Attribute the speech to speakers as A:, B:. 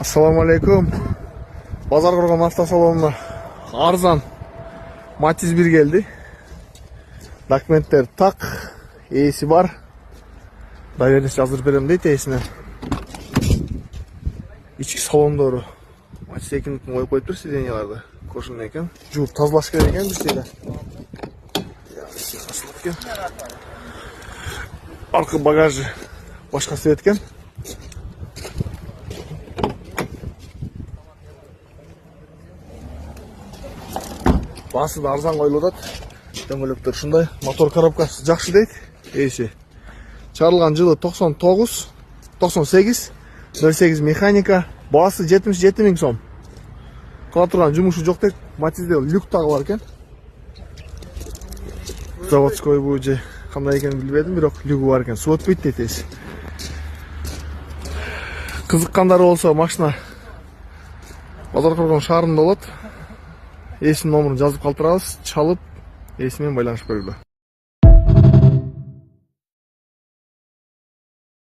A: Assalamu alaikum. Bazar Qurgan avtosalonuna arzan Matiz 1 geldi. Dokumentler tak, e'si var. Dayanış hazır berem deydi e'sine. İçki salon doğru. Matiz 2'ni koyup koyup dur sidenyalarda. Koşun eken. Juup tazlaş керек eкен bir şeyler. Arka bagajı başkası etken. Bası da arzan koyuldat. Дөңгөлөктөр ушундай. Мотор коробкасы жакшы дейт. Эси. Чарылган жылы 99, 98, 08 механика. Басы 77 000 сом. Кыла турган жумушу жок дейт. Матизде люк тагы бар экен. Заводской бу же кандай экенин билбедим, бирок люгу бар экен. Суу өтпөйт дейт эси. Кызыккандары болсо машина Базар Курган шаарында болот. Эсин номерин жазып калтырабыз, чалып эсимен байланышып көргүлө.